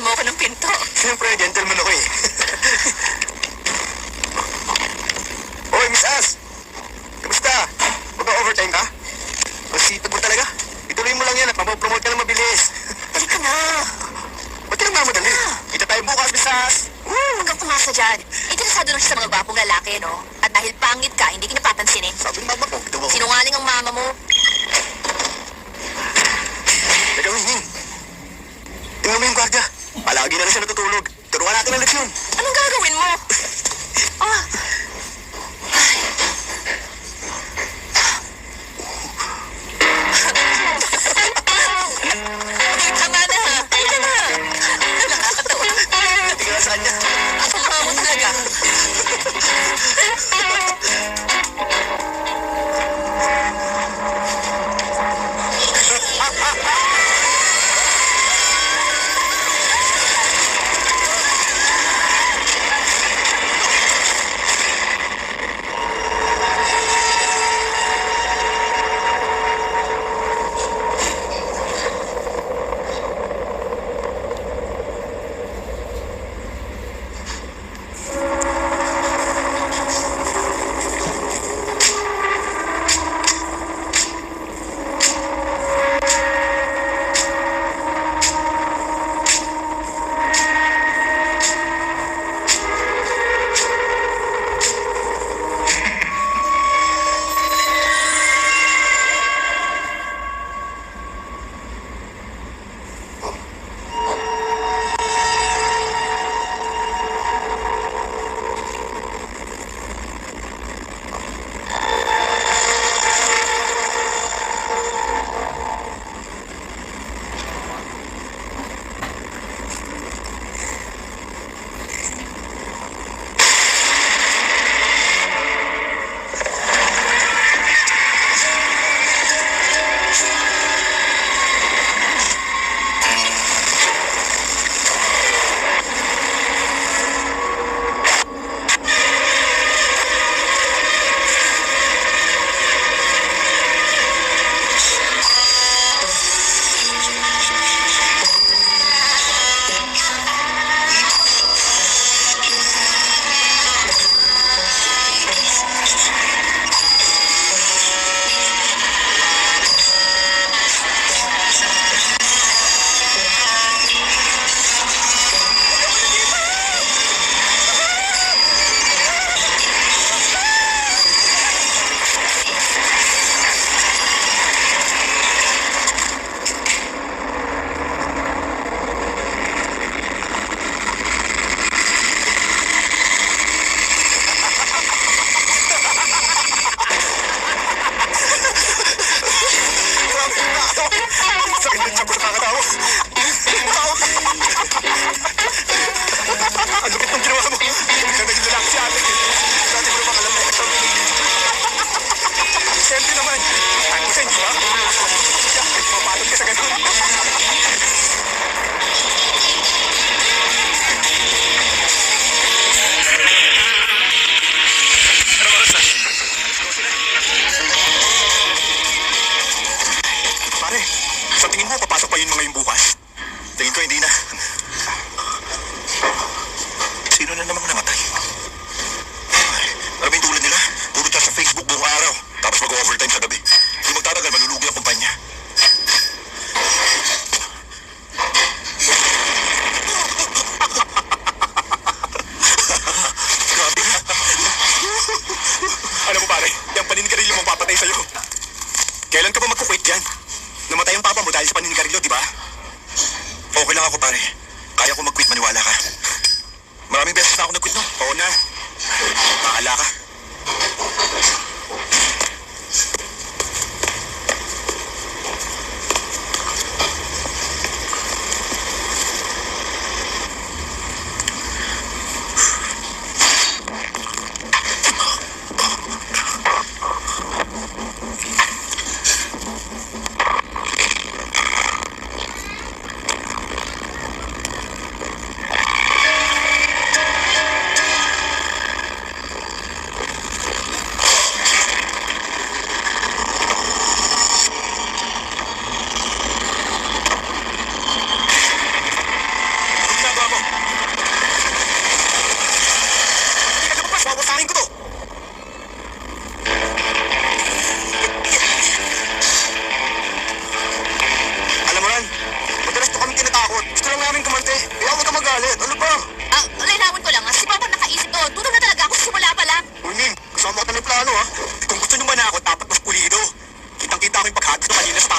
mo ako ng pinto. Siyempre, gentleman ako eh. Hoy, Miss As! Kamusta? Mag-overtime ka? Ang sipag mo talaga. Ituloy mo lang yan at mapopromote ka na mabilis. Halika na. Ba't ka nagmamadali? Kita tayo bukas, Miss As! Huwag kang pumasa dyan. Interesado lang siya sa mga gwapong lalaki, no? At dahil pangit ka, hindi ka napapansin eh. Sabi ng mama ko, ito mo. Sinungaling ang mama mo. Teka, Winning. Tingnan mo yung gwardiya. Palagi na lang siya natutulog. Turuan natin ang leksyon. Anong gagawin mo? Ah. Tama na. Halika na. Nakakatawa. Tingnan sa kanya. Ako mama mo talaga. Sakit din siya ko nakakatawa. Ang lupit ng ginawa mo. Hindi ka naging lalaki si ate. Dati mo naman alam na ikaw pinili. Siyempre naman. Ako sa hindi ba? Siya, mapatod ka sa ganun. Ano oras na? Pare, sa tingin mo, papasok pa yun mga yung bukas? Tingin ko, hindi na. Sino na namang namatay? Ay, alam mo yung tulad nila? Puro chat sa Facebook buong araw. Tapos mag-overtime sa gabi. Hindi magtatagal, malulugi ang kumpanya. Grabe nga. Alam mo pare, yung paninigarilyo mong papatay sa'yo. Kailan ka ba magkukwit dyan? Namatay ang papa mo dahil sa paninigarilyo, di ba? Okay lang ako pare. Kaya ko mag-quit, maniwala ka. Maraming beses na ako nag-quit, no? Oo na. Bahala ka.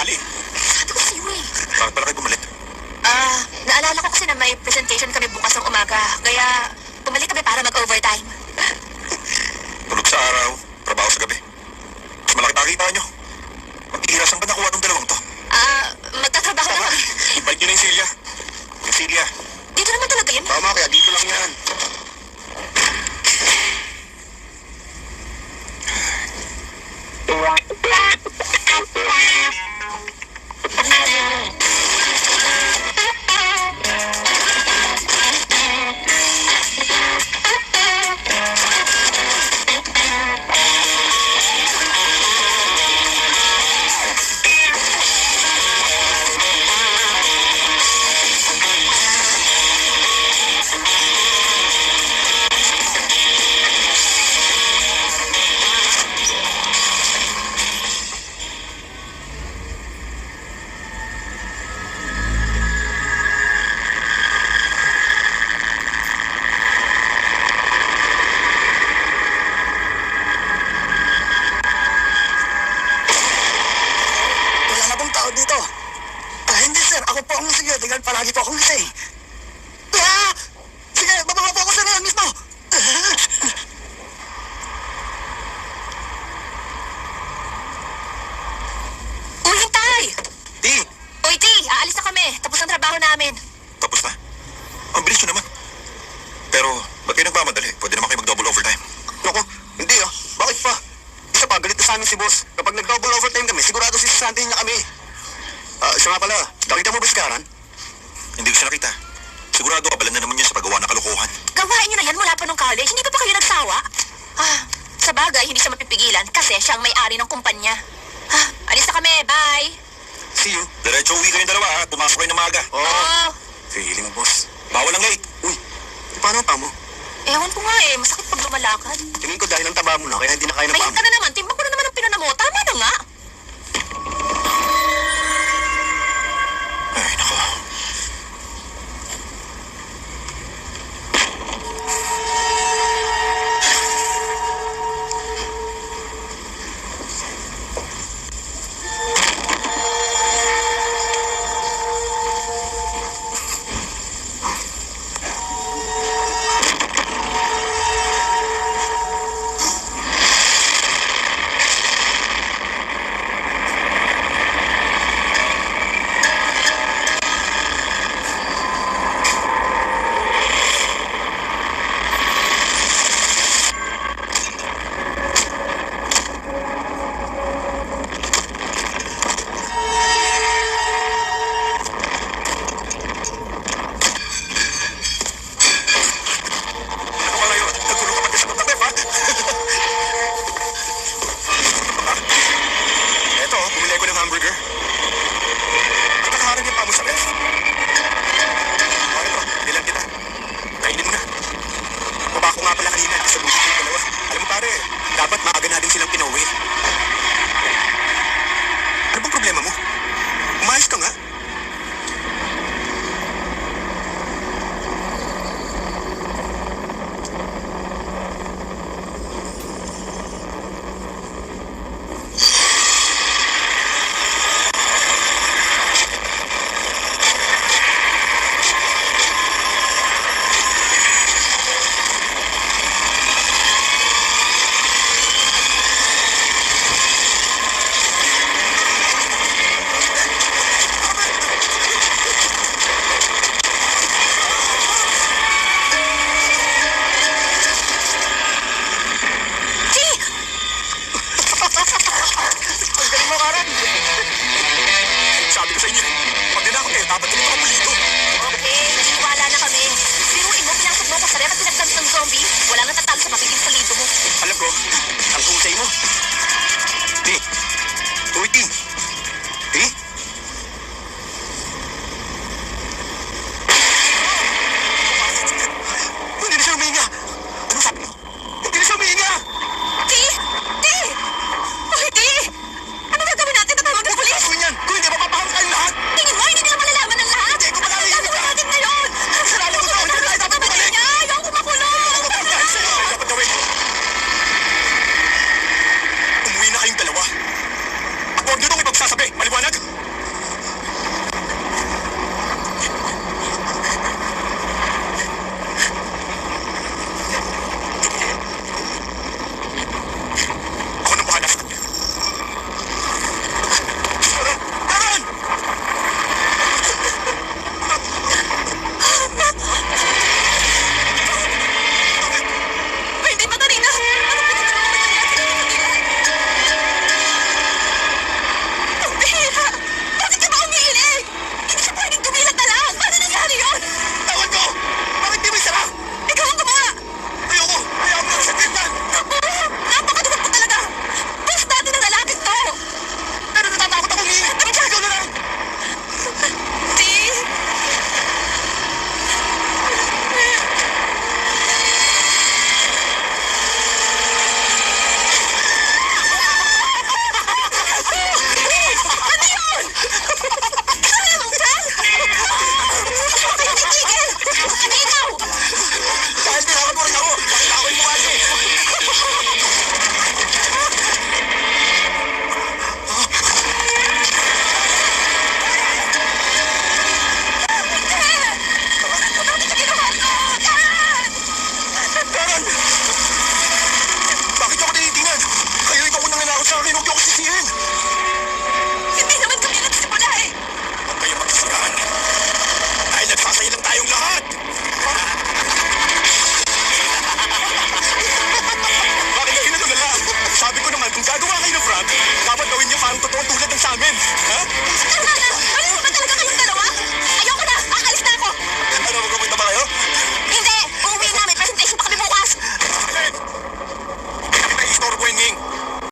tanghali. Sabi ko sa'yo eh. Bakit pala kayo bumalik? Naalala ko kasi na may presentation kami bukas ng umaga. Kaya bumalik kami para mag-overtime. Tulog sa araw, trabaho sa gabi. Mas malaki pa kita nyo. Mag-iira, saan ba nakuha tong dalawang to? Magtatrabaho na kami. Balik nyo na yung Celia. Yung Celia. Dito naman talaga yun. Tama, kaya dito lang yan. Wala na bang tao dito? Hindi sir, ako po ang security guard. Palagi po akong gising. Sige, bababa po ako sir ngayon mismo. Uy, hintay! Di, Uy, Ti, aalis na kami. Tapos ang trabaho namin. tapos na. Ang bilis nyo naman. Pero, ba't kayo nagmamadali? Pwede naman kayo mag-double overtime. Naku, hindi ah. Bakit pa? Isa pa, galit na sa amin si boss. Kapag nag-double overtime kami, sigurado sisasantayin niya kami. Isa nga pala, nakita mo ba si Karan? Hindi ko siya nakita. Sigurado kabalan na naman yun sa paggawa ng kalokohan. Gawain niyo na yan mula pa nung college. Hindi pa ba kayo nagsawa? Sa bagay, hindi siya mapipigilan kasi siya ang may-ari ng kumpanya. Alis na kami. Bye! See you. Diretso uwi kayong dalawa ha. Pumasok kayo ng maaga. Oo. Feeling mo, boss. Bawal ang late. Uy, paano ang pamo? Ewan ko nga eh. Masakit pag lumalakad. Tingin ko dahil ang taba mo na, kaya hindi na kaya na Mayroon pamo. ka na naman.